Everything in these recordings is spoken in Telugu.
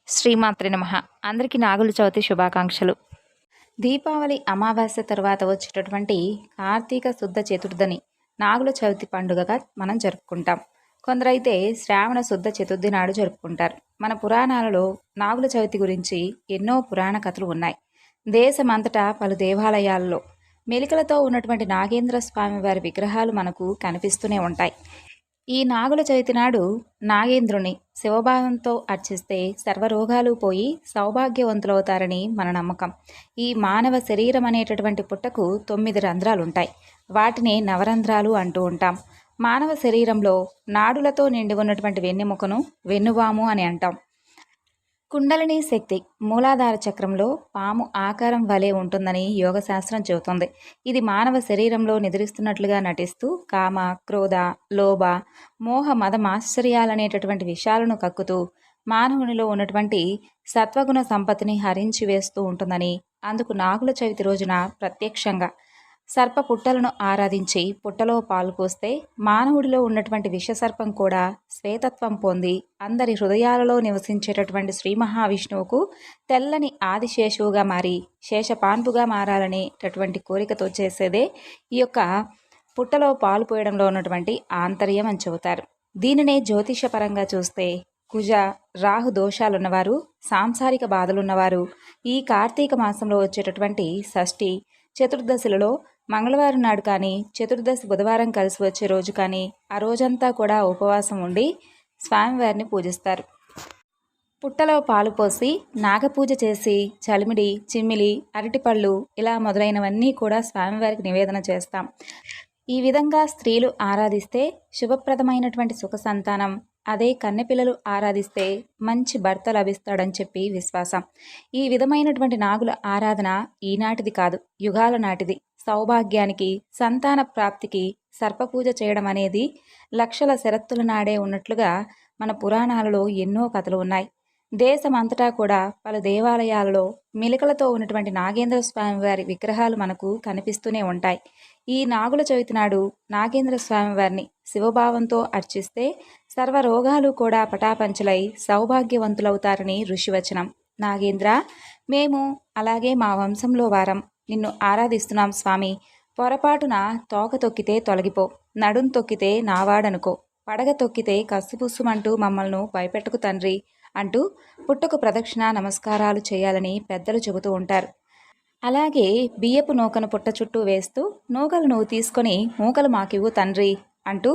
శ్రీమాత్రి నమః. అందరికీ నాగుల చవితి శుభాకాంక్షలు. దీపావళి అమావాస్య తర్వాత వచ్చేటటువంటి కార్తీక శుద్ధ చతుర్థిని నాగుల చవితి పండుగగా మనం జరుపుకుంటాం. కొందరైతే శ్రావణ శుద్ధ చతుర్థి నాడు జరుపుకుంటారు. మన పురాణాలలో నాగుల చవితి గురించి ఎన్నో పురాణ కథలు ఉన్నాయి. దేశమంతటా పలు దేవాలయాల్లో మెలికలతో ఉన్నటువంటి నాగేంద్ర స్వామి వారి విగ్రహాలు మనకు కనిపిస్తూనే ఉంటాయి. ఈ నాగుల చవితి నాడు నాగేంద్రుని శివభావంతో అర్చిస్తే సర్వరోగాలు పోయి సౌభాగ్యవంతులవుతారని మన నమ్మకం. ఈ మానవ శరీరం అనేటటువంటి పుట్టకు 9 రంధ్రాలుంటాయి. వాటిని నవరంధ్రాలు అంటూ ఉంటాం. మానవ శరీరంలో నాడులతో నిండి ఉన్నటువంటి వెన్నెముకను వెన్నువాము అని అంటాం. కుండలిని శక్తి మూలాధార చక్రంలో పాము ఆకారం వలె ఉంటుందని యోగశాస్త్రం చెబుతుంది. ఇది మానవ శరీరంలో నిద్రిస్తున్నట్లుగా నటిస్తూ కామ, క్రోధ, లోభ, మోహ, మదమాశ్చర్యాలనేటటువంటి విషయాలను కక్కుతూ మానవునిలో ఉన్నటువంటి సత్వగుణ సంపత్తిని హరించి వేస్తూ ఉంటుందని, అందుకు నాగుల చవితి రోజున ప్రత్యక్షంగా సర్ప పుట్టలను ఆరాధించి పుట్టలో పాలు పోస్తే మానవుడిలో ఉన్నటువంటి విషసర్పం కూడా శ్వేతత్వం పొంది అందరి హృదయాలలో నివసించేటటువంటి శ్రీ మహావిష్ణువుకు తెల్లని ఆదిశేషువుగా మారి శేషపాన్పుగా మారాలనేటటువంటి కోరికతో చేసేదే ఈ యొక్క పుట్టలో పాలు పోయడంలో ఉన్నటువంటి ఆంతర్యం అని చెబుతారు. దీనినే జ్యోతిషపరంగా చూస్తే కుజ, రాహు దోషాలున్నవారు, సాంసారిక బాధలున్నవారు ఈ కార్తీక మాసంలో వచ్చేటటువంటి షష్ఠి, చతుర్దశిలలో మంగళవారం నాడు కానీ, చతుర్దశి బుధవారం కలిసి వచ్చే రోజు కానీ ఆ రోజంతా కూడా ఉపవాసం ఉండి స్వామివారిని పూజిస్తారు. పుట్టలో పాలు పోసి నాగపూజ చేసి చలిమిడి, చిమ్మిలి, అరటిపళ్ళు ఇలా మొదలైనవన్నీ కూడా స్వామివారికి నివేదన చేస్తాం. ఈ విధంగా స్త్రీలు ఆరాధిస్తే శుభప్రదమైనటువంటి సుఖ సంతానం, అదే కన్నెపిల్లలు ఆరాధిస్తే మంచి భర్త లభిస్తాడని చెప్పి విశ్వాసం. ఈ విధమైనటువంటి నాగుల ఆరాధన ఈనాటిది కాదు, యుగాల నాటిది. సౌభాగ్యానికి, సంతాన ప్రాప్తికి సర్పపూజ చేయడం అనేది లక్షల శరత్తుల నాడే ఉన్నట్లుగా మన పురాణాలలో ఎన్నో కథలు ఉన్నాయి. దేశమంతటా కూడా పలు దేవాలయాలలో మిలికలతో ఉన్నటువంటి నాగేంద్ర స్వామి వారి విగ్రహాలు మనకు కనిపిస్తూనే ఉంటాయి. ఈ నాగుల చవితి నాడు నాగేంద్ర స్వామి వారిని శివభావంతో అర్చిస్తే సర్వరోగాలు కూడా పటాపంచలై సౌభాగ్యవంతులవుతారని ఋషివచనం. నాగేంద్ర, మేము అలాగే మా వంశంలో వారం నిన్ను ఆరాధిస్తున్నాం స్వామి. పొరపాటున తోక తొక్కితే తొలగిపో, నడుం తొక్కితే నావాడనుకో, పడగ తొక్కితే కస్సుపుస్సుమంటూ మమ్మల్ని భయపెట్టుకు తండ్రి అంటూ పుట్టకు ప్రదక్షిణ నమస్కారాలు చేయాలని పెద్దలు చెబుతూ ఉంటారు. అలాగే బియ్యపు నూకను పుట్ట చుట్టూ వేస్తూ నూకలు నువ్వు తీసుకొని మూకలు మాకివ్వు తండ్రి అంటూ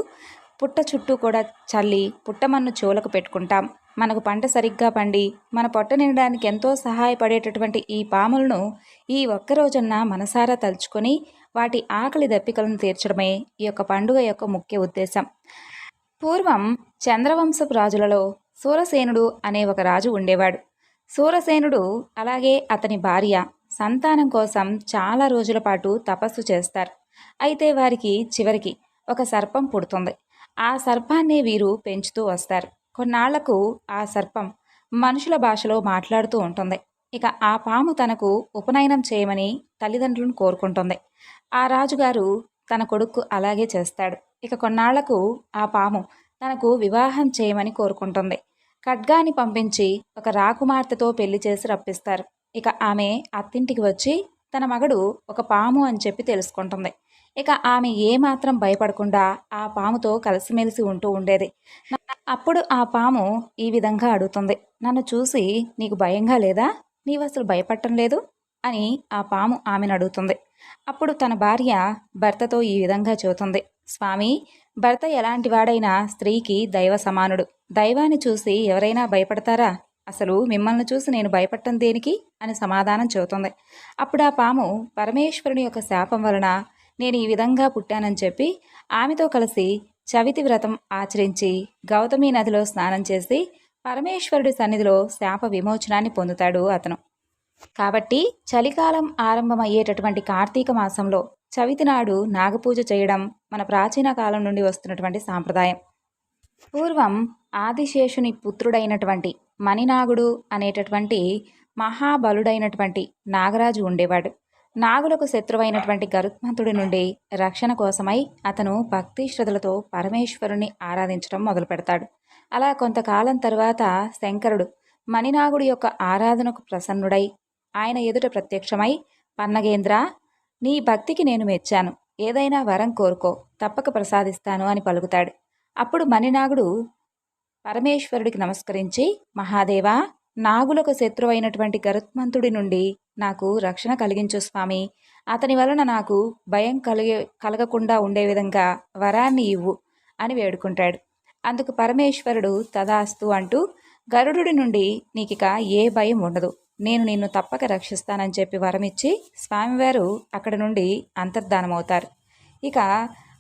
పుట్ట చుట్టూ కూడా చల్లి పుట్టమన్ను చెవులకు పెట్టుకుంటాం. మనకు పంట సరిగ్గా పండి మన పొట్ట నిండడానికి ఎంతో సహాయపడేటటువంటి ఈ పాములను ఈ ఒక్కరోజున మనసారా తలుచుకొని వాటి ఆకలి దప్పికలను తీర్చడమే ఈ యొక్క పండుగ యొక్క ముఖ్య ఉద్దేశం. పూర్వం చంద్రవంశపు రాజులలో సూరసేనుడు అనే ఒక రాజు ఉండేవాడు. సూరసేనుడు అలాగే అతని భార్య సంతానం కోసం చాలా రోజుల పాటు తపస్సు చేస్తారు. అయితే వారికి చివరికి ఒక సర్పం పుడుతుంది. ఆ సర్పాన్నే వీరు పెంచుతూ వస్తారు. కొన్నాళ్లకు ఆ సర్పం మనుషుల భాషలో మాట్లాడుతూ ఉంటుంది. ఇక ఆ పాము తనకు ఉపనయనం చేయమని తల్లిదండ్రులను కోరుకుంటుంది. ఆ రాజుగారు తన కొడుకు అలాగే చేస్తాడు. ఇక కొన్నాళ్లకు ఆ పాము తనకు వివాహం చేయమని కోరుకుంటుంది. ఖడ్గాని పంపించి ఒక రాకుమార్తెతో పెళ్లి చేసి రప్పిస్తారు. ఇక ఆమె అత్తింటికి వచ్చి తన మగడు ఒక పాము అని చెప్పి తెలుసుకుంటుంది. ఇక ఆమె ఏమాత్రం భయపడకుండా ఆ పాముతో కలిసిమెలిసి ఉంటూ ఉండేది. అప్పుడు ఆ పాము ఈ విధంగా అడుగుతుంది, నన్ను చూసి నీకు భయంగా లేదా? నీవు అసలు భయపడటం లేదు అని ఆ పాము ఆమెను అడుగుతుంది. అప్పుడు తన భార్య భర్తతో ఈ విధంగా చెబుతుంది, స్వామి, భర్త ఎలాంటి వాడైనా స్త్రీకి దైవ సమానుడు. దైవాన్ని చూసి ఎవరైనా భయపడతారా? అసలు మిమ్మల్ని చూసి నేను భయపడటం దేనికి అని సమాధానం చెబుతుంది. అప్పుడు ఆ పాము పరమేశ్వరుని యొక్క శాపం వలన నేను ఈ విధంగా పుట్టానని చెప్పి ఆమెతో కలిసి చవితి వ్రతం ఆచరించి గౌతమి నదిలో స్నానం చేసి పరమేశ్వరుడి సన్నిధిలో శాప విమోచనాన్ని పొందుతాడు అతను. కాబట్టి చలికాలం ఆరంభమయ్యేటటువంటి కార్తీక మాసంలో చవితి నాడు నాగపూజ చేయడం మన ప్రాచీన కాలం నుండి వస్తున్నటువంటి సాంప్రదాయం. పూర్వం ఆదిశేషుని పుత్రుడైనటువంటి మణినాగుడు అనేటటువంటి మహాబలుడైనటువంటి నాగరాజు ఉండేవాడు. నాగులకు శత్రువైనటువంటి గరుత్మంతుడి నుండి రక్షణ కోసమై అతను భక్తి శ్రద్ధలతో పరమేశ్వరుని ఆరాధించడం మొదలు పెడతాడు. అలా కొంతకాలం తరువాత శంకరుడు మణినాగుడి యొక్క ఆరాధనకు ప్రసన్నుడై ఆయన ఎదుట ప్రత్యక్షమై, పన్నగేంద్ర, నీ భక్తికి నేను మెచ్చాను, ఏదైనా వరం కోరుకో, తప్పక ప్రసాదిస్తాను అని పలుకుతాడు. అప్పుడు మణినాగుడు పరమేశ్వరుడికి నమస్కరించి, మహాదేవా, నాగులకు శత్రువైనటువంటి గరుత్మంతుడి నుండి నాకు రక్షణ కలిగించు స్వామి, అతని వలన నాకు భయం కలగకుండా ఉండే విధంగా వరాన్ని ఇవ్వు అని వేడుకుంటాడు. అందుకు పరమేశ్వరుడు తదాస్తు అంటూ, గరుడుడి నుండి నీకిక ఏ భయం ఉండదు, నేను నిన్ను తప్పక రక్షిస్తానని చెప్పి వరమిచ్చి స్వామివారు అక్కడి నుండి అంతర్ధానమవుతారు. ఇక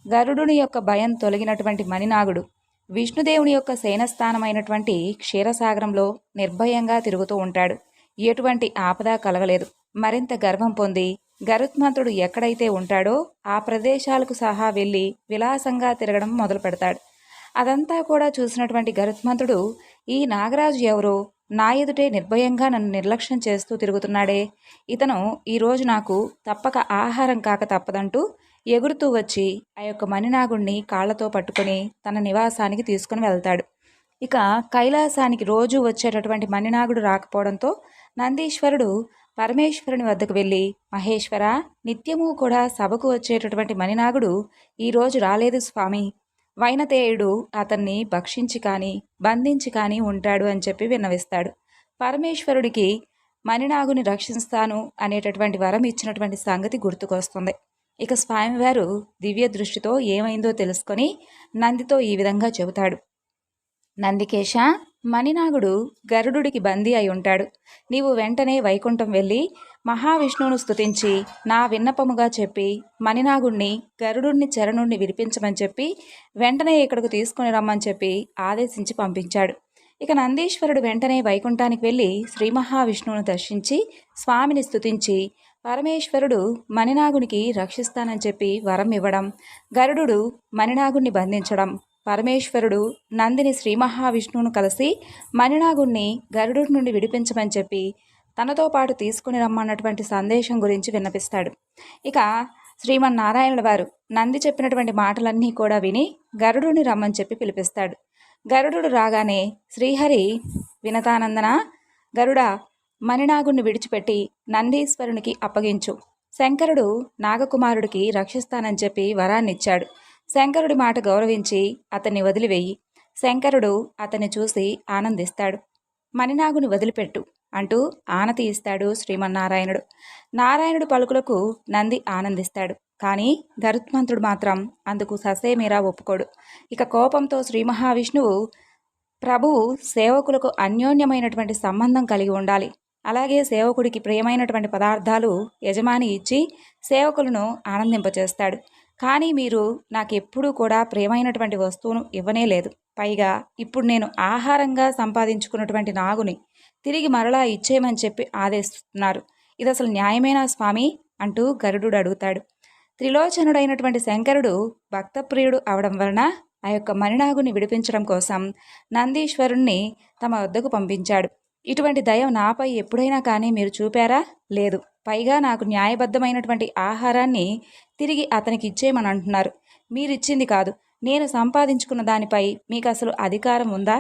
గరుడుని యొక్క భయం తొలగినటువంటి మణినాగుడు విష్ణుదేవుని యొక్క శయనస్థానమైనటువంటి క్షీరసాగరంలో నిర్భయంగా తిరుగుతూ ఉంటాడు. ఎటువంటి ఆపద కలగలేదు. మరింత గర్వం పొంది గరుత్మంతుడు ఎక్కడైతే ఉంటాడో ఆ ప్రదేశాలకు సహా వెళ్ళి విలాసంగా తిరగడం మొదలు పెడతాడు. అదంతా కూడా చూసినటువంటి గరుత్మంతుడు, ఈ నాగరాజు ఎవరో, నా ఎదుటే నిర్భయంగా నన్ను నిర్లక్ష్యం చేస్తూ తిరుగుతున్నాడే, ఇతను ఈరోజు నాకు తప్పక ఆహారం కాక తప్పదంటూ ఎగురుతూ వచ్చి ఆ యొక్క మణినాగుణ్ణి కాళ్లతో పట్టుకొని తన నివాసానికి తీసుకుని వెళ్తాడు. ఇక కైలాసానికి రోజు వచ్చేటటువంటి మణినాగుడు రాకపోవడంతో నందీశ్వరుడు పరమేశ్వరుని వద్దకు వెళ్ళి, మహేశ్వర, నిత్యము కూడా సభకు వచ్చేటటువంటి మణినాగుడు ఈరోజు రాలేదు స్వామి, వైనతేయుడు అతన్ని భక్షించి కానీ బంధించి కానీ ఉంటాడు అని చెప్పి విన్నవిస్తాడు. పరమేశ్వరుడికి మణినాగుని రక్షిస్తాను అనేటటువంటి వరం ఇచ్చినటువంటి సంగతి గుర్తుకొస్తుంది. ఇక స్వామివారు దివ్య దృష్టితో ఏమైందో తెలుసుకొని నందితో ఈ విధంగా చెబుతాడు. నందికేశ, మణినాగుడు గరుడుడికి బందీ అయి ఉంటాడు. నీవు వెంటనే వైకుంఠం వెళ్ళి మహావిష్ణువును స్తుతించి నా విన్నపముగా చెప్పి మణినాగుణ్ణి గరుడుని చెర నుండి విడిపించమని చెప్పి వెంటనే ఇక్కడకు తీసుకుని రమ్మని చెప్పి ఆదేశించి పంపించాడు. ఇక నందీశ్వరుడు వెంటనే వైకుంఠానికి వెళ్ళి శ్రీ మహావిష్ణువును దర్శించి స్వామిని స్తుతించి పరమేశ్వరుడు మణినాగునికి రక్షిస్తానని చెప్పి వరం ఇవ్వడం, గరుడు మణినాగుణ్ణి బంధించడం, పరమేశ్వరుడు నందిని శ్రీ మహావిష్ణువును కలిసి మణినాగుణ్ణి గరుడు నుండి విడిపించమని చెప్పి తనతో పాటు తీసుకుని రమ్మన్నటువంటి సందేశం గురించి విన్నపిస్తాడు. ఇక శ్రీమన్నారాయణుల వారు నంది చెప్పినటువంటి మాటలన్నీ కూడా విని గరుడుని రమ్మని చెప్పి పిలిపిస్తాడు. గరుడు రాగానే శ్రీహరి, వినతానందన, గరుడ, మణినాగుణ్ణి విడిచిపెట్టి నందీశ్వరునికి అప్పగించు, శంకరుడు నాగకుమారుడికి రక్షిస్తానని చెప్పి వరాన్నిచ్చాడు, శంకరుడి మాట గౌరవించి అతన్ని వదిలివేయి, శంకరుడు అతన్ని చూసి ఆనందిస్తాడు, మణినాగుని వదిలిపెట్టు అంటూ ఆనతి ఇస్తాడు శ్రీమన్నారాయణుడు. నారాయణుడు పలుకులకు నంది ఆనందిస్తాడు. కానీ గరుత్మంతుడు మాత్రం అందుకు ససేమీరా ఒప్పుకోడు. ఇక కోపంతో శ్రీ మహావిష్ణువు, ప్రభువు సేవకులకు అన్యోన్యమైనటువంటి సంబంధం కలిగి ఉండాలి, అలాగే సేవకుడికి ప్రియమైనటువంటి పదార్థాలు యజమాని ఇచ్చి సేవకులను ఆనందింపచేస్తాడు. కానీ మీరు నాకెప్పుడూ కూడా ప్రియమైనటువంటి వస్తువును ఇవ్వనే లేదు, పైగా ఇప్పుడు నేను ఆహారంగా సంపాదించుకున్నటువంటి నాగుని తిరిగి మరలా ఇచ్చేయమని చెప్పి ఆదేశిస్తున్నారు, ఇది అసలు న్యాయమేనా స్వామి అంటూ గరుడు అడుగుతాడు. త్రిలోచనుడైనటువంటి శంకరుడు భక్తప్రియుడు అవడం వలన ఆ యొక్క మణినాగుని విడిపించడం కోసం నందీశ్వరుణ్ణి తమ వద్దకు పంపించాడు. ఇటువంటి దయ నాపై ఎప్పుడైనా కానీ మీరు చూపారా? లేదు. పైగా నాకు న్యాయబద్ధమైనటువంటి ఆహారాన్ని తిరిగి అతనికి ఇచ్చేయమని అంటున్నారు. మీరిచ్చింది కాదు, నేను సంపాదించుకున్న దానిపై మీకు అసలు అధికారం ఉందా?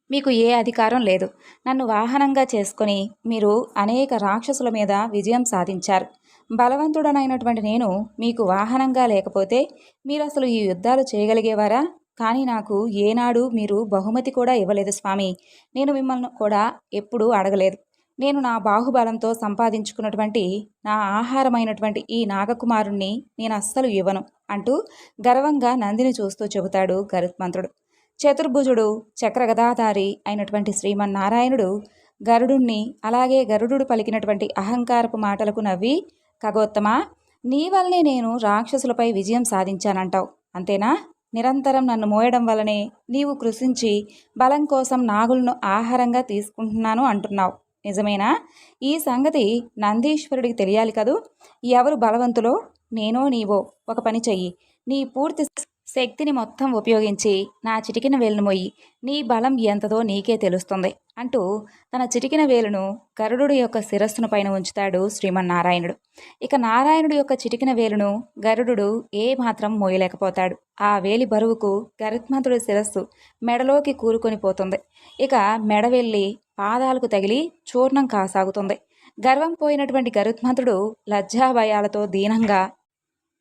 మీకు ఏ అధికారం లేదు. నన్ను వాహనంగా చేసుకొని మీరు అనేక రాక్షసుల మీద విజయం సాధించారు. బలవంతుడనైనటువంటి నేను మీకు వాహనంగా లేకపోతే మీరు అసలు ఈ యుద్ధాలు చేయగలిగేవారా? కానీ నాకు ఏనాడు మీరు బహుమతి కూడా ఇవ్వలేదు స్వామి. నేను మిమ్మల్ని కూడా ఎప్పుడూ అడగలేదు. నేను నా బాహుబలంతో సంపాదించుకున్నటువంటి నా ఆహారమైనటువంటి ఈ నాగకుమారుణ్ణి నేను అస్సలు ఇవ్వను అంటూ గర్వంగా నందిని చూస్తూ చెబుతాడు గరుత్మంతుడు. చతుర్భుజుడు, చక్రగదాధారి అయినటువంటి శ్రీమన్నారాయణుడు గరుడుణ్ణి, అలాగే గరుడు పలికినటువంటి అహంకారపు మాటలకు నవ్వి, ఖగోత్తమా, నీ వల్లనే నేను రాక్షసులపై విజయం సాధించానంటావు, అంతేనా? నిరంతరం నన్ను మోయడం వల్లనే నీవు కృషించి బలం కోసం నాగులను ఆహారంగా తీసుకుంటున్నాను అంటున్నావు, నిజమేనా? ఈ సంగతి నందీశ్వరుడికి తెలియాలి కదూ. ఎవరు బలవంతులో, నేనో నీవో ఒక పని చెయ్యి, నీ పూర్తి శక్తిని మొత్తం ఉపయోగించి నా చిటికిన వేలును మొయ్యి, నీ బలం ఎంతదో నీకే తెలుస్తుంది అంటూ తన చిటికిన వేలును గరుడు యొక్క శిరస్సును పైన ఉంచుతాడు శ్రీమన్నారాయణుడు. ఇక నారాయణుడు యొక్క చిటికిన వేలును గరుడు ఏ మాత్రం మోయలేకపోతాడు. ఆ వేలి బరువుకు గరుత్మంతుడి శిరస్సు మెడలోకి కూరుకొని పోతుంది. ఇక మెడ వెళ్ళి పాదాలకు తగిలి చూర్ణం కాసాగుతుంది. గర్వం పోయినటువంటి గరుత్మంతుడు లజ్జాభయాలతో దీనంగా,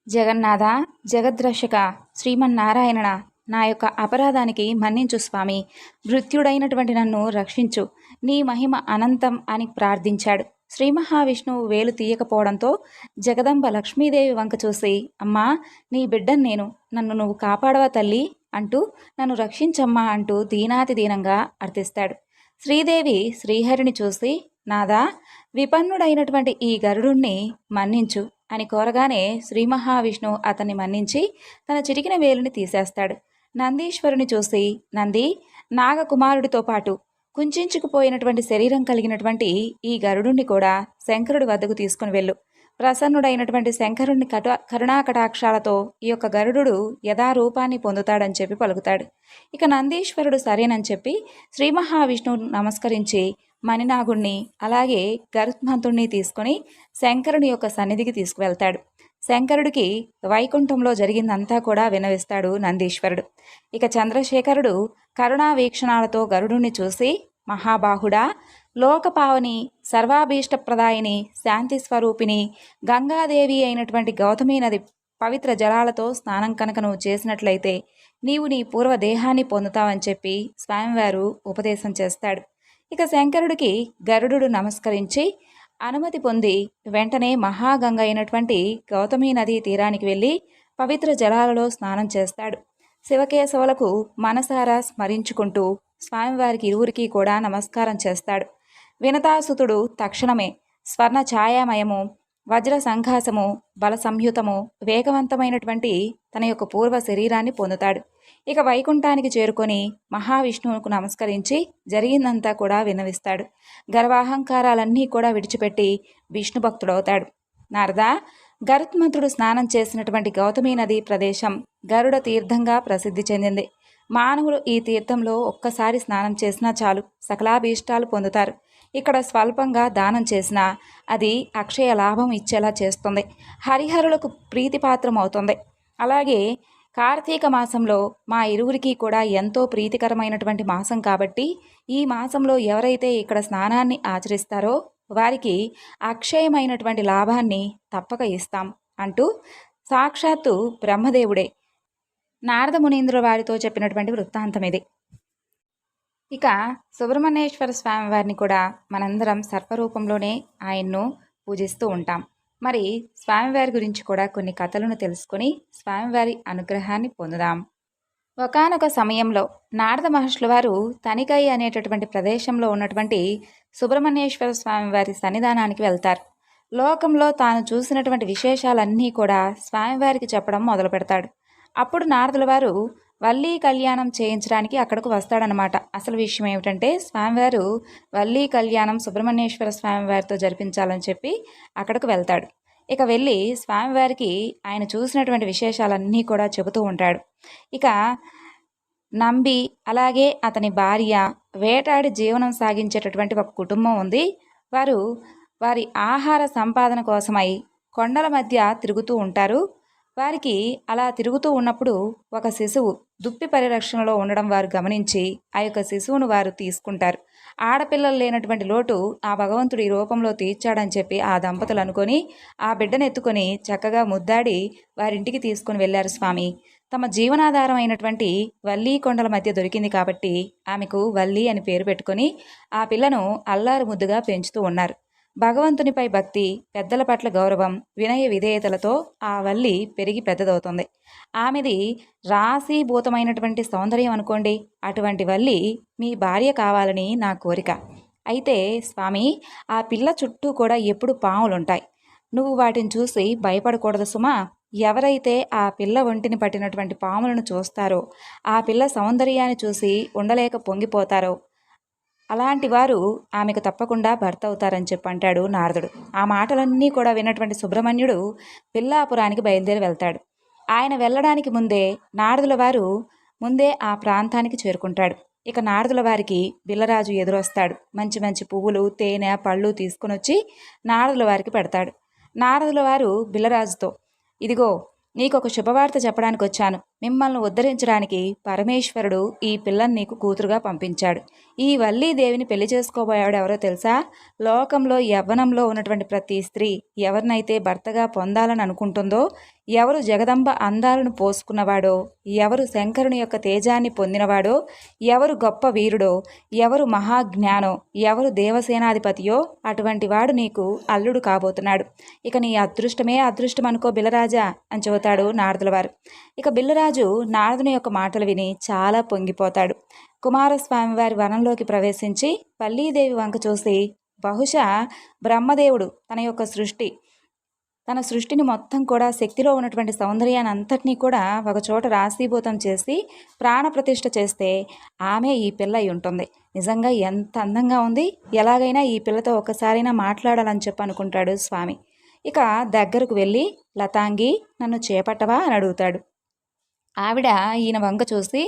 జగన్నాథ, జగద్రక్షక, శ్రీమన్నారాయణ, నా యొక్క అపరాధానికి మన్నించు స్వామి, మృత్యుడైనటువంటి నన్ను రక్షించు, నీ మహిమ అనంతం అని ప్రార్థించాడు. శ్రీ మహావిష్ణువు వేలు తీయకపోవడంతో జగదంబ లక్ష్మీదేవి వంక చూసి, అమ్మా, నీ బిడ్డను నేను, నన్ను నువ్వు కాపాడవా తల్లి అంటూ, నన్ను రక్షించమ్మా అంటూ దీనాతి దీనంగా అర్థిస్తాడు. శ్రీదేవి శ్రీహరిని చూసి, నాదా, విపన్నుడైనటువంటి ఈ గరుడుణ్ణి మన్నించు అని కోరగానే శ్రీ మహావిష్ణువు అతన్ని మన్నించి తన చిటికిన వేలుని తీసేస్తాడు. నందీశ్వరుని చూసి, నంది, నాగకుమారుడితో పాటు కుంచుకుపోయినటువంటి శరీరం కలిగినటువంటి ఈ గరుడుని కూడా శంకరుడి వద్దకు తీసుకుని వెళ్ళు. ప్రసన్నుడైనటువంటి శంకరుణ్ణి కరుణాకటాక్షాలతో ఈ యొక్క గరుడు యథారూపాన్ని పొందుతాడని చెప్పి పలుకుతాడు. ఇక నందీశ్వరుడు సరేనని చెప్పి శ్రీ మహావిష్ణువు నమస్కరించి మణినాగుణ్ణి అలాగే గరుత్మంతుణ్ణి తీసుకొని శంకరుని యొక్క సన్నిధికి తీసుకువెళ్తాడు. శంకరుడికి వైకుంఠంలో జరిగిందంతా కూడా వినవిస్తాడు నందీశ్వరుడు. ఇక చంద్రశేఖరుడు కరుణా వీక్షణాలతో గరుడుని చూసి, మహాబాహుడా, లోకపావని, సర్వాభీష్టప్రదాయిని, శాంతి స్వరూపిణి గంగాదేవి అయినటువంటి గౌతమీ నది పవిత్ర జలాలతో స్నానం కనుక నువ్వు చేసినట్లయితే నీవు నీ పూర్వ దేహాన్ని పొందుతావని చెప్పి స్వామివారు ఉపదేశం చేస్తాడు. ఇక శంకరుడికి గరుడు నమస్కరించి అనుమతి పొంది వెంటనే మహాగంగ అయినటువంటి గౌతమీ నదీ తీరానికి వెళ్ళి పవిత్ర జలాలలో స్నానం చేస్తాడు. శివకేశవులకు మనసారా స్మరించుకుంటూ స్వామివారికి ఇరువురికి కూడా నమస్కారం చేస్తాడు. వినతాసుతుడు తక్షణమే స్వర్ణ ఛాయామయము, వజ్ర సంఘాసము, బల సంయుతము, వేగవంతమైనటువంటి తన యొక్క పూర్వ శరీరాన్ని పొందుతాడు. ఇక వైకుంఠానికి చేరుకొని మహావిష్ణువుకు నమస్కరించి జరిగిందంతా కూడా విన్నవిస్తాడు. గర్వాహంకారాలన్నీ కూడా విడిచిపెట్టి విష్ణు భక్తుడవుతాడు. నారదా, గరుత్మంతుడు స్నానం చేసినటువంటి గౌతమీ నది ప్రదేశం గరుడ తీర్థంగా ప్రసిద్ధి చెందింది. మానవులు ఈ తీర్థంలో ఒక్కసారి స్నానం చేసినా చాలు, సకలాభీష్టాలు పొందుతారు. ఇక్కడ స్వల్పంగా దానం చేసినా అది అక్షయ లాభం ఇచ్చేలా చేస్తుంది, హరిహరులకు ప్రీతిపాత్రం అవుతుంది. అలాగే కార్తీక మాసంలో మా ఇరువురికి కూడా ఎంతో ప్రీతికరమైనటువంటి మాసం కాబట్టి ఈ మాసంలో ఎవరైతే ఇక్కడ స్నానాన్ని ఆచరిస్తారో వారికి అక్షయమైనటువంటి లాభాన్ని తప్పక ఇస్తాం అంటూ సాక్షాత్తు బ్రహ్మదేవుడే నారద మునీంద్రుల వారితో చెప్పినటువంటి వృత్తాంతం ఇది. ఇక సుబ్రహ్మణ్యేశ్వర స్వామి వారిని కూడా మనందరం సర్పరూపంలోనే ఆయన్ను పూజిస్తూ ఉంటాం. మరి స్వామివారి గురించి కూడా కొన్ని కథలను తెలుసుకొని స్వామివారి అనుగ్రహాన్ని పొందుదాం. ఒకానొక సమయంలో నారద మహర్షుల వారు తనికై అనేటటువంటి ప్రదేశంలో ఉన్నటువంటి సుబ్రహ్మణ్యేశ్వర స్వామివారి సన్నిధానానికి వెళ్తారు. లోకంలో తాను చూసినటువంటి విశేషాలన్నీ కూడా స్వామివారికి చెప్పడం మొదలు పెడతాడు. అప్పుడు నారదుల వారు వల్లీ కళ్యాణం చేయించడానికి అక్కడకు వస్తాడనమాట. అసలు విషయం ఏమిటంటే స్వామివారు వల్లీ కళ్యాణం సుబ్రహ్మణ్యేశ్వర స్వామివారితో జరిపించాలని చెప్పి అక్కడకు వెళ్తాడు. ఇక వెళ్ళి స్వామివారికి ఆయన చూసినటువంటి విశేషాలన్నీ కూడా చెబుతూ ఉంటాడు. ఇక నంబి అలాగే అతని భార్య వేటాడి జీవనం సాగించేటటువంటి ఒక కుటుంబం ఉంది. వారు వారి ఆహార సంపాదన కోసమై కొండల మధ్య తిరుగుతూ ఉంటారు. వారికి అలా తిరుగుతూ ఉన్నప్పుడు ఒక శిశువు దుప్పి పరిరక్షణలో ఉండడం వారు గమనించి ఆ యొక్క శిశువును వారు తీసుకుంటారు. ఆడపిల్లలు లేనటువంటి లోటు ఆ భగవంతుడి రూపంలో తీర్చాడని చెప్పి ఆ దంపతులు అనుకొని ఆ బిడ్డను ఎత్తుకొని చక్కగా ముద్దాడి వారింటికి తీసుకుని వెళ్ళారు స్వామి. తమ జీవనాధారం అయినటువంటి వల్లీ కొండల మధ్య దొరికింది కాబట్టి ఆమెకు వల్లి అని పేరు పెట్టుకొని ఆ పిల్లను అల్లారు ముద్దుగా పెంచుతూ ఉన్నారు. భగవంతునిపై భక్తి, పెద్దల పట్ల గౌరవం, వినయ విధేయతలతో ఆ వల్లి పెరిగి పెద్దదవుతుంది. ఆమెది రాశీభూతమైనటువంటి సౌందర్యం అనుకోండి. అటువంటి వల్లి మీ భార్య కావాలని నా కోరిక. అయితే స్వామి, ఆ పిల్ల చుట్టూ కూడా ఎప్పుడు పాములుంటాయి. నువ్వు వాటిని చూసి భయపడకూడదు సుమా. ఎవరైతే ఆ పిల్ల ఒంటిని పట్టినటువంటి పాములను చూస్తారో, ఆ పిల్ల సౌందర్యాన్ని చూసి ఉండలేక పొంగిపోతారో అలాంటి వారు ఆమెకు తప్పకుండా భర్త అవుతారని చెప్పంటాడు నారదుడు. ఆ మాటలన్నీ కూడా విన్నటువంటి సుబ్రహ్మణ్యుడు పిల్లాపురానికి బయలుదేరి వెళ్తాడు. ఆయన వెళ్ళడానికి ముందే నారదుల వారు ముందే ఆ ప్రాంతానికి చేరుకుంటాడు. ఇక నారదుల వారికి బిల్లరాజు ఎదురొస్తాడు. మంచి మంచి పువ్వులు, తేనె, పళ్ళు తీసుకుని వచ్చి నారదుల వారికి పెడతాడు. నారదుల వారు బిల్లరాజుతో, ఇదిగో నీకొక శుభవార్త చెప్పడానికి వచ్చాను. మిమ్మల్ని ఉద్ధరించడానికి పరమేశ్వరుడు ఈ పిల్లని నీకు కూతురుగా పంపించాడు. ఈ వల్లీదేవిని పెళ్లి చేసుకోబోయాడు ఎవరో తెలుసా? లోకంలో యవ్వనంలో ఉన్నటువంటి ప్రతి స్త్రీ ఎవరినైతే భర్తగా పొందాలని అనుకుంటుందో, ఎవరు జగదంబ అందాలను పోసుకున్నవాడో, ఎవరు శంకరుని యొక్క తేజాన్ని పొందినవాడో, ఎవరు గొప్ప వీరుడో, ఎవరు మహాజ్ఞానో, ఎవరు దేవసేనాధిపతియో అటువంటి వాడు నీకు అల్లుడు కాబోతున్నాడు. ఇక నీ అదృష్టమే అదృష్టం అనుకో బిల్లరాజా అని చెబుతాడు నారదుల వారు. ఇక బిల్లరాజు నారదుని యొక్క మాటలు విని చాలా పొంగిపోతాడు. కుమారస్వామి వారి వనంలోకి ప్రవేశించి వల్లీదేవి వంక చూసి, బహుశా బ్రహ్మదేవుడు తన సృష్టిని మొత్తం కూడా శక్తిలో ఉన్నటువంటి సౌందర్యాన్ని అంతటినీ కూడా ఒకచోట రాశీభూతం చేసి ప్రాణప్రతిష్ఠ చేస్తే ఆమె ఈ పిల్ల అయి ఉంటుంది. నిజంగా ఎంత అందంగా ఉంది, ఎలాగైనా ఈ పిల్లతో ఒక్కసారైనా మాట్లాడాలని చెప్పి అనుకుంటాడు స్వామి. ఇక దగ్గరకు వెళ్ళి, లతాంగి నన్ను చేపట్టవా అని అడుగుతాడు. ఆవిడ ఈయన వంక చూసి,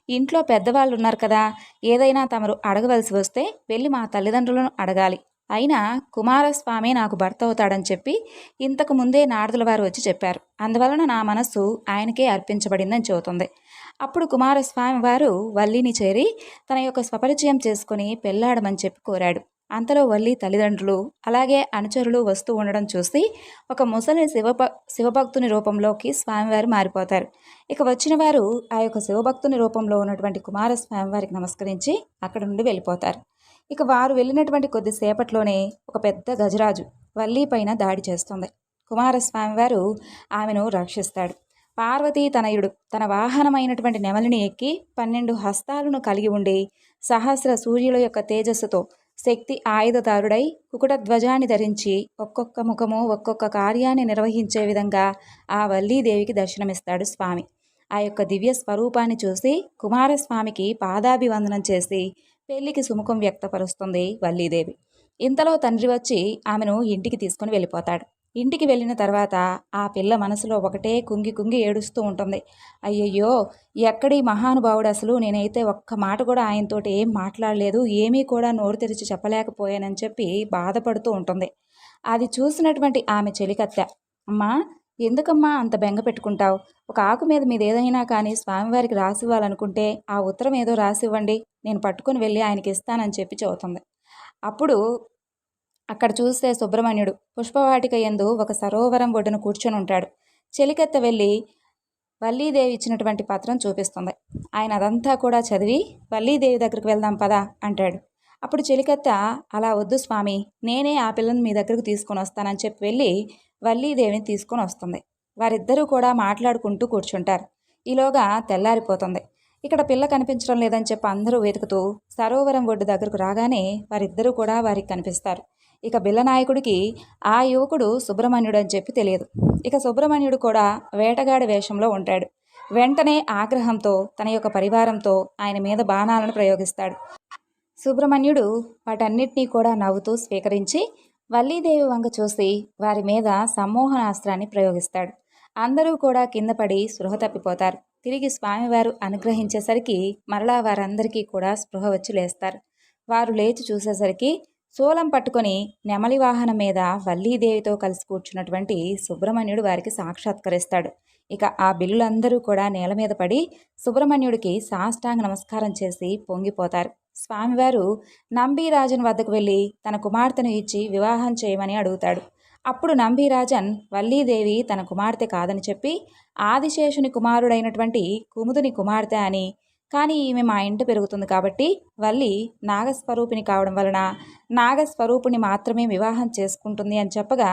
ఇంట్లో పెద్దవాళ్ళు ఉన్నారు కదా, ఏదైనా తమరు అడగవలసి వస్తే వెళ్ళి మా తల్లిదండ్రులను అడగాలి. అయినా కుమారస్వామి నాకు భర్త అవుతాడని చెప్పి ఇంతకు ముందే నారదుల వారు వచ్చి చెప్పారు. అందువలన నా మనస్సు ఆయనకే అర్పించబడిందని చెబుతుంది. అప్పుడు కుమారస్వామి వారు వల్లిని చేరి తన యొక్క స్వపరిచయం చేసుకుని పెళ్లాడమని చెప్పి కోరాడు. అంతలో వల్లి తల్లిదండ్రులు అలాగే అనుచరులు వస్తూ ఉండడం చూసి ఒక ముసలి శివభక్తుని రూపంలోకి స్వామివారు మారిపోతారు. ఇక వచ్చిన వారు ఆ యొక్క శివభక్తుని రూపంలో ఉన్నటువంటి కుమారస్వామి వారికి నమస్కరించి అక్కడ నుండి వెళ్ళిపోతారు. ఇక వారు వెళ్ళినటువంటి కొద్దిసేపట్లోనే ఒక పెద్ద గజరాజు వల్లి పైన దాడి చేస్తుంది. కుమారస్వామి వారు ఆమెను రక్షిస్తాడు. పార్వతీ తనయుడు తన వాహనమైనటువంటి నెమలిని ఎక్కి 12 హస్తాలను కలిగి ఉండి సహస్ర సూర్యుల యొక్క తేజస్సుతో శక్తి ఆయుధదారుడై కుకుట ధ్వజాన్ని ధరించి ఒక్కొక్క ముఖము ఒక్కొక్క కార్యాన్ని నిర్వహించే విధంగా ఆ వల్లీదేవికి దర్శనమిస్తాడు స్వామి. ఆ యొక్క దివ్య స్వరూపాన్ని చూసి కుమారస్వామికి పాదాభివందనం చేసి పెళ్లికి సుముఖం వ్యక్తపరుస్తుంది వల్లీదేవి. ఇంతలో తండ్రి వచ్చి ఆమెను ఇంటికి తీసుకుని వెళ్ళిపోతాడు. ఇంటికి వెళ్ళిన తర్వాత ఆ పిల్ల మనసులో ఒకటే కుంగి కుంగి ఏడుస్తూ ఉంటుంది. అయ్యయ్యో, ఎక్కడి మహానుభావుడు, అసలు నేనైతే ఒక్క మాట కూడా ఆయనతోటి ఏం మాట్లాడలేదు, ఏమీ కూడా నోరు తెరిచి చెప్పలేకపోయానని చెప్పి బాధపడుతూ ఉంటుంది. అది చూసినటువంటి ఆమె చెలికత్తె, అమ్మా ఎందుకమ్మా అంత బెంగ పెట్టుకుంటావు? ఒక ఆకు మీద ఏదైనా కానీ స్వామివారికి రాసివ్వాలనుకుంటే ఆ ఉత్తరం ఏదో రాసివ్వండి, నేను పట్టుకుని వెళ్ళి ఆయనకి ఇస్తానని చెప్పి చెబుతుంది. అప్పుడు అక్కడ చూస్తే సుబ్రహ్మణ్యుడు పుష్పవాటిక యందు ఒక సరోవరం ఒడ్డున కూర్చొని ఉంటాడు. చెలికత్తె వెళ్ళి వల్లీదేవి ఇచ్చినటువంటి పత్రం చూపిస్తుంది. ఆయన అదంతా కూడా చదివి వల్లీదేవి దగ్గరికి వెళ్దాం పదా అంటాడు. అప్పుడు చెలికత్తె, అలా వద్దు స్వామి, నేనే ఆ పిల్లని మీ దగ్గరకు తీసుకొని వస్తానని చెప్పి వెళ్ళి వల్లీదేవిని తీసుకొని వస్తుంది. వారిద్దరూ కూడా మాట్లాడుకుంటూ కూర్చుంటారు. ఈలోగా తెల్లారిపోతుంది. ఇక్కడ పిల్ల కనిపించడం లేదని చెప్పి అందరూ వెతుకుతూ సరోవరం ఒడ్డు దగ్గరకు రాగానే వారిద్దరూ కూడా వారికి కనిపిస్తారు. ఇక బిల్లనాయకుడికి ఆ యువకుడు సుబ్రహ్మణ్యుడు అని చెప్పి తెలియదు. ఇక సుబ్రహ్మణ్యుడు కూడా వేటగాడి వేషంలో ఉంటాడు. వెంటనే ఆగ్రహంతో తన యొక్క పరివారంతో ఆయన మీద బాణాలను ప్రయోగిస్తాడు. సుబ్రహ్మణ్యుడు వాటన్నిటినీ కూడా నవ్వుతూ స్వీకరించి వల్లీదేవి వంక చూసి వారి మీద సమ్మోహనాస్త్రాన్ని ప్రయోగిస్తాడు. అందరూ కూడా కింద పడి స్పృహ తప్పిపోతారు. తిరిగి స్వామివారు అనుగ్రహించేసరికి మరలా వారందరికీ కూడా స్పృహ వచ్చి లేస్తారు. వారు లేచి చూసేసరికి శూలం పట్టుకొని నెమలి వాహనం మీద వల్లీదేవితో కలిసి కూర్చున్నటువంటి సుబ్రహ్మణ్యుడు వారికి సాక్షాత్కరిస్తాడు. ఇక ఆ బిల్లులందరూ కూడా నేల మీద పడి సుబ్రహ్మణ్యుడికి సాష్టాంగ నమస్కారం చేసి పొంగిపోతారు. స్వామివారు నంబీరాజన్ వద్దకు వెళ్ళి తన కుమార్తెను ఇచ్చి వివాహం చేయమని అడుగుతాడు. అప్పుడు నంబీరాజన్ వల్లీదేవి తన కుమార్తె కాదని చెప్పి ఆదిశేషుని కుమారుడైనటువంటి కుముదుని కుమార్తె అని, కానీ ఈమె మా ఇంట పెరుగుతుంది కాబట్టి వల్లి నాగస్వరూపిణి కావడం వలన నాగస్వరూపుణ్ణి మాత్రమే వివాహం చేసుకుంటుంది అని చెప్పగా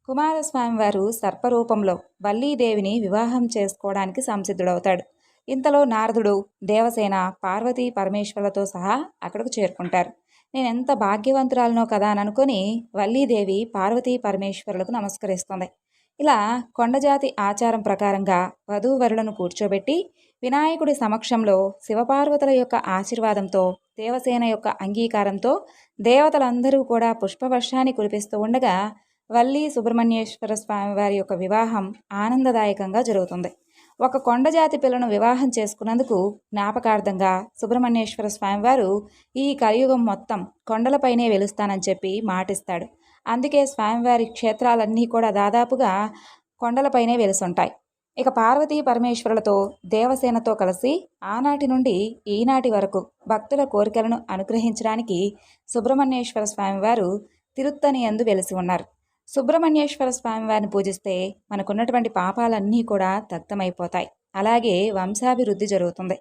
కుమారస్వామి వారు సర్పరూపంలో వల్లీదేవిని వివాహం చేసుకోవడానికి సంసిద్ధుడవుతాడు. ఇంతలో నారదుడు, దేవసేన, పార్వతీ పరమేశ్వరులతో సహా అక్కడకు చేరుకుంటారు. నేనెంత భాగ్యవంతురాలనో కదా అని అనుకుని వల్లీదేవి పార్వతీ పరమేశ్వరులకు నమస్కరిస్తుంది. ఇలా కొండజాతి ఆచారం ప్రకారంగా వధూవరులను కూర్చోబెట్టి వినాయకుడి సమక్షంలో శివపార్వతుల యొక్క ఆశీర్వాదంతో దేవసేన యొక్క అంగీకారంతో దేవతలందరూ కూడా పుష్పవర్షాన్ని కురిపిస్తూ ఉండగా వల్లి సుబ్రహ్మణ్యేశ్వర స్వామి వారి యొక్క వివాహం ఆనందదాయకంగా జరుగుతుంది. ఒక కొండజాతి పిల్లను వివాహం చేసుకున్నందుకు జ్ఞాపకార్థంగా సుబ్రహ్మణ్యేశ్వర స్వామివారు ఈ కలియుగం మొత్తం కొండలపైనే వెలుస్తానని చెప్పి మాటిస్తాడు. అందుకే స్వామివారి క్షేత్రాలన్నీ కూడా దాదాపుగా కొండలపైనే వెలుసుంటాయి. ఇక పార్వతీ పరమేశ్వరులతో దేవసేనతో కలిసి ఆనాటి నుండి ఈనాటి వరకు భక్తుల కోరికలను అనుగ్రహించడానికి సుబ్రహ్మణ్యేశ్వర స్వామివారు తిరుత్తని యందు వెలిసి ఉన్నారు. సుబ్రహ్మణ్యేశ్వర స్వామివారిని పూజిస్తే మనకున్నటువంటి పాపాలన్నీ కూడా దగ్ధమైపోతాయి. అలాగే వంశాభివృద్ధి జరుగుతుంది.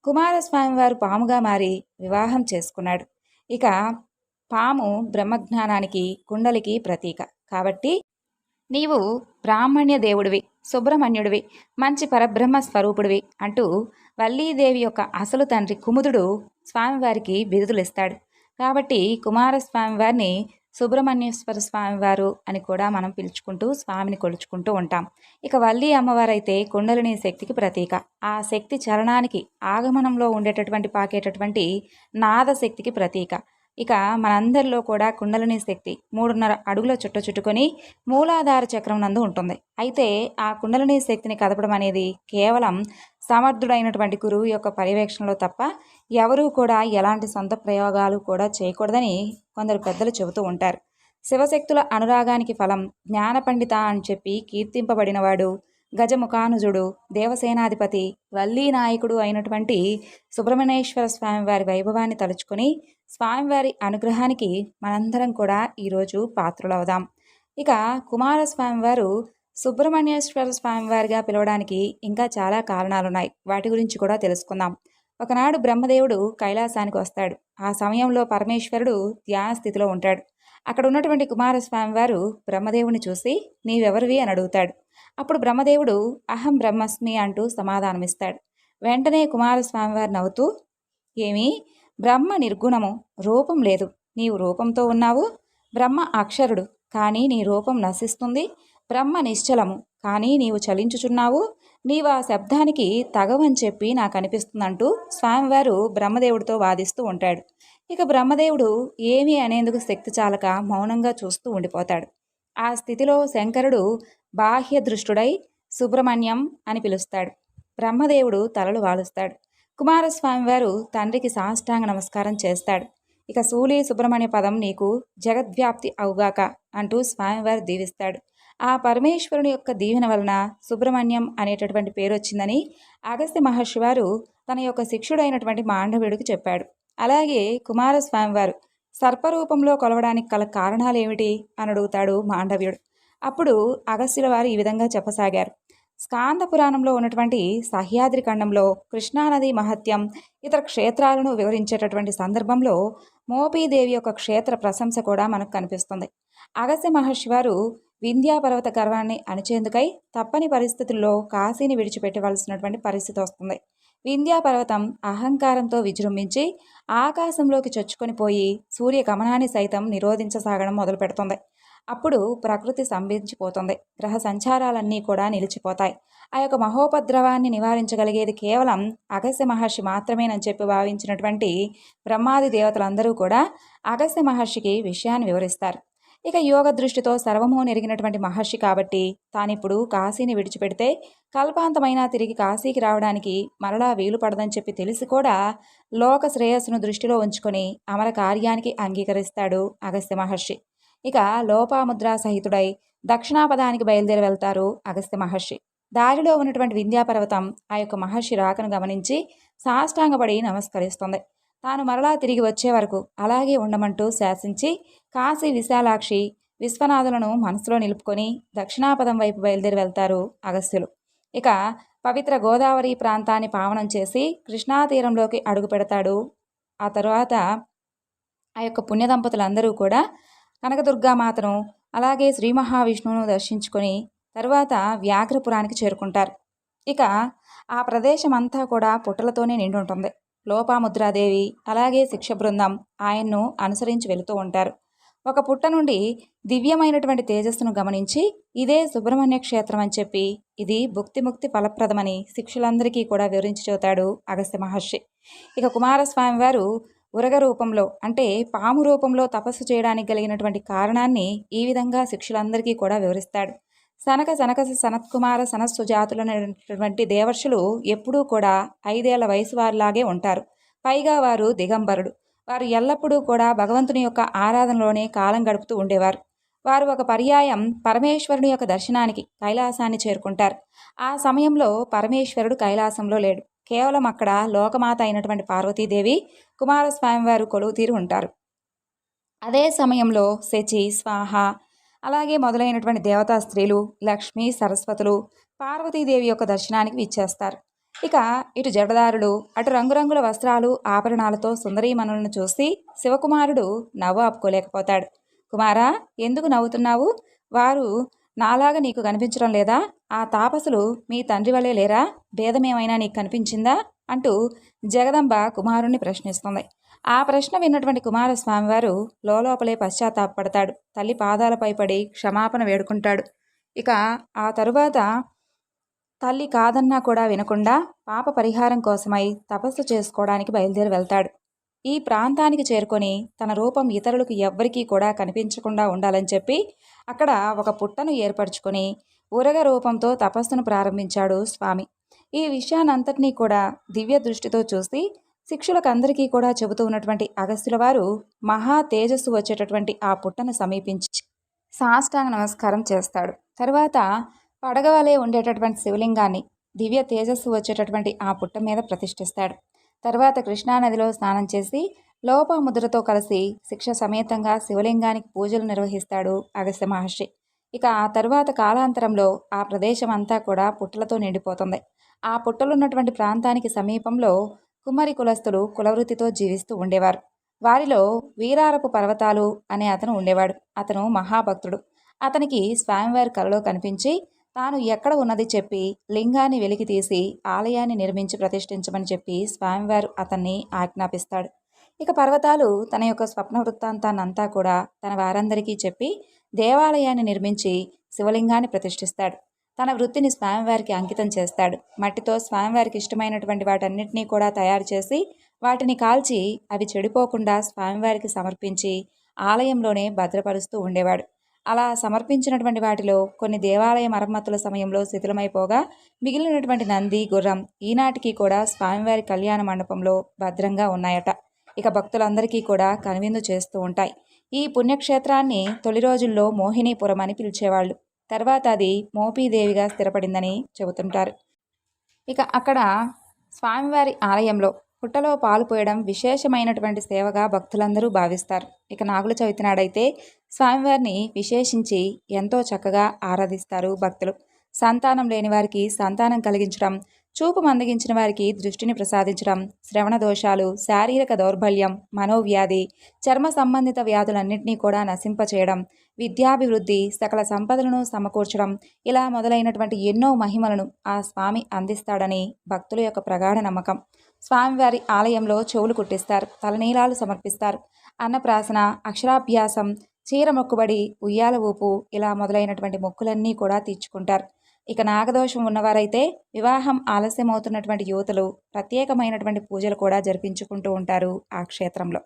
కుమారస్వామివారు పాముగా మారి వివాహం చేసుకున్నాడు. ఇక పాము బ్రహ్మజ్ఞానానికి కుండలికి ప్రతీక కాబట్టి నీవు బ్రాహ్మణ్య దేవుడివి, సుబ్రహ్మణ్యుడివి, మంచి పరబ్రహ్మ స్వరూపుడివి అంటూ వల్లీదేవి యొక్క అసలు తండ్రి కుముదుడు స్వామివారికి బిరుదులిస్తాడు. కాబట్టి కుమారస్వామివారిని సుబ్రహ్మణ్యేశ్వర స్వామివారు అని కూడా మనం పిలుచుకుంటూ స్వామిని కొలుచుకుంటూ ఉంటాం. ఇక వల్లి అమ్మవారైతే కుండలిని శక్తికి ప్రతీక. ఆ శక్తి చలనానికి ఆగమనంలో ఉండేటటువంటి పాకేటటువంటి నాద శక్తికి ప్రతీక. ఇక మనందరిలో కూడా కుండలిని శక్తి 3.5 అడుగుల చుట్టుకొని మూలాధార చక్రం నందు ఉంటుంది. అయితే ఆ కుండలిని శక్తిని కదపడం అనేది కేవలం సమర్థుడైనటువంటి గురువు యొక్క పర్యవేక్షణలో తప్ప ఎవరూ కూడా ఎలాంటి సొంత ప్రయోగాలు కూడా చేయకూడదని కొందరు పెద్దలు చెబుతూ ఉంటారు. శివశక్తుల అనురాగానికి ఫలం జ్ఞాన పండిత అని చెప్పి కీర్తింపబడినవాడు గజముఖానుజుడు దేవసేనాధిపతి వల్లీ నాయకుడు అయినటువంటి సుబ్రహ్మణ్యేశ్వర స్వామివారి వైభవాన్ని తలుచుకొని స్వామివారి అనుగ్రహానికి మనందరం కూడా ఈరోజు పాత్రులవుదాం. ఇక కుమారస్వామివారు సుబ్రహ్మణ్యేశ్వర స్వామివారిగా పిలవడానికి ఇంకా చాలా కారణాలున్నాయి. వాటి గురించి కూడా తెలుసుకుందాం. ఒకనాడు బ్రహ్మదేవుడు కైలాసానికి వస్తాడు. ఆ సమయంలో పరమేశ్వరుడు ధ్యాన స్థితిలో ఉంటాడు. అక్కడ ఉన్నటువంటి కుమారస్వామివారు బ్రహ్మదేవుని చూసి నీవెవరివి అని అడుగుతాడు. అప్పుడు బ్రహ్మదేవుడు అహం బ్రహ్మస్మి అంటూ సమాధానమిస్తాడు. వెంటనే కుమారస్వామివారు నవ్వుతూ ఏమీ బ్రహ్మ నిర్గుణము, రూపం లేదు, నీవు రూపంతో ఉన్నావు. బ్రహ్మ అక్షరుడు, కానీ నీ రూపం నశిస్తుంది. బ్రహ్మ నిశ్చలము, కానీ నీవు చలించుచున్నావు. నీవు ఆ శబ్దానికి తగవని చెప్పి నాకు అనిపిస్తుందంటూ స్వామివారు బ్రహ్మదేవుడితో వాదిస్తూ ఉంటాడు. ఇక బ్రహ్మదేవుడు ఏమీ అనేందుకు శక్తి చాలక మౌనంగా చూస్తూ ఉండిపోతాడు. ఆ స్థితిలో శంకరుడు బాహ్య దృష్టుడై సుబ్రహ్మణ్యం అని పిలుస్తాడు. బ్రహ్మదేవుడు తలలు వాలుస్తాడు. కుమారస్వామివారు తండ్రికి సాష్టాంగ నమస్కారం చేస్తాడు. ఇక శూలి సుబ్రహ్మణ్య పదం నీకు జగద్వ్యాప్తి అవుగాక అంటూ స్వామివారు దీవిస్తాడు. ఆ పరమేశ్వరుని యొక్క దీవెన వలన సుబ్రహ్మణ్యం అనేటటువంటి పేరు వచ్చిందని అగస్త్య మహర్షి వారు తన యొక్క శిష్యుడైనటువంటి మాండవ్యుడికి చెప్పాడు. అలాగే కుమారస్వామివారు సర్పరూపంలో కొలవడానికి గల కారణాలేమిటి అని అడుగుతాడు మాండవ్యుడు. అప్పుడు అగస్త్యుల వారు ఈ విధంగా చెప్పసాగారు. స్కాంద పురాణంలో ఉన్నటువంటి సహ్యాద్రి ఖండంలో కృష్ణానది మహత్యం ఇతర క్షేత్రాలను వివరించేటటువంటి సందర్భంలో మోపీదేవి యొక్క క్షేత్ర ప్రశంస కూడా మనకు కనిపిస్తుంది. అగస్త్య మహర్షి వారు వింధ్యాపర్వత గర్వాన్ని అణిచేందుకై తప్పని పరిస్థితుల్లో కాశీని విడిచిపెట్టవలసినటువంటి పరిస్థితి వస్తుంది. వింధ్యాపర్వతం అహంకారంతో విజృంభించి ఆకాశంలోకి చొచ్చుకొని పోయి సూర్యగమనాన్ని సైతం నిరోధించసాగడం మొదలు పెడుతుంది. అప్పుడు ప్రకృతి స్తంభించిపోతుంది. గ్రహ సంచారాలన్నీ కూడా నిలిచిపోతాయి. ఆ యొక్క మహోపద్రవాన్ని నివారించగలిగేది కేవలం అగస్త్య మహర్షి మాత్రమేనని చెప్పి భావించినటువంటి బ్రహ్మాది దేవతలందరూ కూడా అగస్త్య మహర్షికి విషయాన్ని వివరిస్తారు. ఇక యోగ దృష్టితో సర్వము నెరిగినటువంటి మహర్షి కాబట్టి తానిప్పుడు కాశీని విడిచిపెడితే కల్పాంతమైనా తిరిగి కాశీకి రావడానికి మరలా వీలు పడదని చెప్పి తెలిసి కూడా లోక శ్రేయస్సును దృష్టిలో ఉంచుకొని అమర కార్యానికి అంగీకరిస్తాడు అగస్త్య మహర్షి. ఇక లోపాముద్రా సహితుడై దక్షిణాపదానికి బయలుదేరి వెళ్తారు అగస్త్య మహర్షి. దారిలో ఉన్నటువంటి వింధ్యాపర్వతం ఆ యొక్క మహర్షి రాకను గమనించి సాష్టాంగపడి నమస్కరిస్తుంది. తాను మరలా తిరిగి వచ్చే వరకు అలాగే ఉండమంటూ శాసించి కాశీ విశాలాక్షి విశ్వనాథులను మనసులో నిలుపుకొని దక్షిణాపదం వైపు బయలుదేరి వెళ్తారు అగస్త్యులు. ఇక పవిత్ర గోదావరి ప్రాంతాన్ని పావనం చేసి కృష్ణా తీరంలోకి అడుగు పెడతాడు. ఆ తరువాత ఆ యొక్క పుణ్యదంపతులందరూ కూడా కనకదుర్గామాతను అలాగే శ్రీ మహావిష్ణువును దర్శించుకొని తరువాత వ్యాఘ్రపురానికి చేరుకుంటారు. ఇక ఆ ప్రదేశం అంతా కూడా పుట్టలతోనే నిండి ఉంటుంది. లోపాముద్రాదేవి అలాగే శిక్ష బృందం ఆయన్ను అనుసరించి వెళుతూ ఉంటారు. ఒక పుట్ట నుండి దివ్యమైనటువంటి తేజస్సును గమనించి ఇదే సుబ్రహ్మణ్య క్షేత్రం అని చెప్పి ఇది భుక్తిముక్తి ఫలప్రదమని శిక్షులందరికీ కూడా వివరించి చెబుతాడు అగస్త్య మహర్షి. ఇక కుమారస్వామి వారు ఉరగ రూపంలో అంటే పాము రూపంలో తపస్సు చేయడానికి కలిగినటువంటి కారణాన్ని ఈ విధంగా శిక్షులందరికీ కూడా వివరిస్తాడు. సనక సనక సనత్కుమార సనస్సు జాతులైనటువంటి దేవర్షులు ఎప్పుడూ కూడా 5 ఏళ్ల వయసు వారిలాగే ఉంటారు. పైగా వారు దిగంబరుడు. వారు ఎల్లప్పుడూ కూడా భగవంతుని యొక్క ఆరాధనలోనే కాలం గడుపుతూ ఉండేవారు. వారు ఒక పర్యాయం పరమేశ్వరుని యొక్క దర్శనానికి కైలాసాన్ని చేరుకుంటారు. ఆ సమయంలో పరమేశ్వరుడు కైలాసంలో లేడు. కేవలం అక్కడ లోకమాత అయినటువంటి పార్వతీదేవి, కుమారస్వామి వారు కొలువుతీరి ఉంటారు. అదే సమయంలో శచి, స్వాహ అలాగే మొదలైనటువంటి దేవతా స్త్రీలు, లక్ష్మీ, సరస్వతులు పార్వతీదేవి యొక్క దర్శనానికి విచ్చేస్తారు. ఇక ఇటు జడదారులు, అటు రంగురంగుల వస్త్రాలు, ఆభరణాలతో సుందరీమణులను చూసి శివకుమారుడు నవ్వు ఆపుకోలేకపోతాడు. కుమారా, ఎందుకు నవ్వుతున్నావు? వారు నాలాగా నీకు కనిపించడం లేదా? ఆ తాపసులు మీ తండ్రి వలె లేరా? భేదమేమైనా నీకు కనిపించిందా? అంటూ జగదంబ కుమారుణ్ణి ప్రశ్నిస్తుంది. ఆ ప్రశ్న విన్నటువంటి కుమారస్వామివారు లోపలే పశ్చాత్తాపడతాడు. తల్లి పాదాలపై పడి క్షమాపణ వేడుకుంటాడు. ఇక ఆ తరువాత తల్లి కాదన్నా కూడా వినకుండా పాప పరిహారం కోసమై తపస్సు చేసుకోవడానికి బయలుదేరి వెళ్తాడు. ఈ ప్రాంతానికి చేరుకొని తన రూపం ఇతరులకు ఎవ్వరికీ కూడా కనిపించకుండా ఉండాలని చెప్పి అక్కడ ఒక పుట్టను ఏర్పరచుకొని ఉరగ రూపంతో తపస్సును ప్రారంభించాడు స్వామి. ఈ విషయానంతటినీ కూడా దివ్య దృష్టితో చూసి శిక్షులకందరికీ కూడా చెబుతూ ఉన్నటువంటి అగస్త్యుల వారు మహా తేజస్సు వచ్చేటటువంటి ఆ పుట్టను సమీపించి సాష్టాంగ నమస్కారం చేస్తాడు. తరువాత పడగవలే ఉండేటటువంటి శివలింగాన్ని దివ్య తేజస్సు వచ్చేటటువంటి ఆ పుట్ట మీద ప్రతిష్ఠిస్తాడు. తర్వాత కృష్ణానదిలో స్నానం చేసి లోపముద్రతో కలిసి శిక్ష సమేతంగా శివలింగానికి పూజలు నిర్వహిస్తాడు అగస్త్య మహర్షి. ఇక ఆ తరువాత కాలాంతరంలో ఆ ప్రదేశం అంతా కూడా పుట్టలతో నిండిపోతుంది. ఆ పుట్టలున్నటువంటి ప్రాంతానికి సమీపంలో కుమ్మరి కులస్తులు కులవృత్తితో జీవిస్తూ ఉండేవారు. వారిలో వీరారపు పర్వతాలు అనే అతను ఉండేవాడు. అతను మహాభక్తుడు. అతనికి స్వామివారి కలలో కనిపించి తాను ఎక్కడ ఉన్నది చెప్పి లింగాన్ని వెలికి తీసి ఆలయాన్ని నిర్మించి ప్రతిష్ఠించమని చెప్పి స్వామివారు అతన్ని ఆజ్ఞాపిస్తాడు. ఇక పర్వతాలు తన యొక్క స్వప్న వృత్తాంతాన్నంతా కూడా తన వారందరికీ చెప్పి దేవాలయాన్ని నిర్మించి శివలింగాన్ని ప్రతిష్ఠిస్తాడు. తన వృత్తిని స్వామివారికి అంకితం చేస్తాడు. మట్టితో స్వామివారికి ఇష్టమైనటువంటి వాటన్నిటినీ కూడా తయారు చేసి వాటిని కాల్చి అవి చెడిపోకుండా స్వామివారికి సమర్పించి ఆలయంలోనే భద్రపరుస్తూ ఉండేవాడు. అలా సమర్పించినటువంటి వాటిలో కొన్ని దేవాలయ మరమ్మతుల సమయంలో శిథిలమైపోగా మిగిలినటువంటి నంది, గుర్రం ఈనాటికి కూడా స్వామివారి కళ్యాణ మండపంలో భద్రంగా ఉన్నాయట. ఇక భక్తులందరికీ కూడా కనువిందు చేస్తూ ఉంటాయి. ఈ పుణ్యక్షేత్రాన్ని తొలి రోజుల్లో మోహినీపురం అని పిలిచేవాళ్ళు. తర్వాత అది మోపీదేవిగా స్థిరపడిందని చెబుతుంటారు. ఇక అక్కడ స్వామివారి ఆలయంలో పుట్టలో పాలు పోయడం విశేషమైనటువంటి సేవగా భక్తులందరూ భావిస్తారు. ఇక నాగుల చవితి నాడైతే స్వామివారిని విశేషించి ఎంతో చక్కగా ఆరాధిస్తారు భక్తులు. సంతానం లేని వారికి సంతానం కలిగించడం, చూపు మందగించిన వారికి దృష్టిని ప్రసాదించడం, శ్రవణ దోషాలు, శారీరక దౌర్బల్యం, మనోవ్యాధి, చర్మ సంబంధిత వ్యాధులన్నింటినీ కూడా నశింపచేయడం, విద్యాభివృద్ధి, సకల సంపదలను సమకూర్చడం, ఇలా మొదలైనటువంటి ఎన్నో మహిమలను ఆ స్వామి అందిస్తాడని భక్తుల యొక్క ప్రగాఢ నమ్మకం. స్వామివారి ఆలయంలో చెవులు కుట్టిస్తారు, తలనీలాలు సమర్పిస్తారు, అన్నప్రాసన, అక్షరాభ్యాసం, చీర మొక్కుబడి, ఉయ్యాల ఊపు ఇలా మొదలైనటువంటి మొక్కులన్నీ కూడా తీర్చుకుంటారు. ఇక నాగదోషం ఉన్నవారైతే వివాహం ఆలస్యమవుతున్నటువంటి యువతులు ప్రత్యేకమైనటువంటి పూజలు కూడా జరిపించుకుంటూ ఉంటారు ఆ క్షేత్రంలో.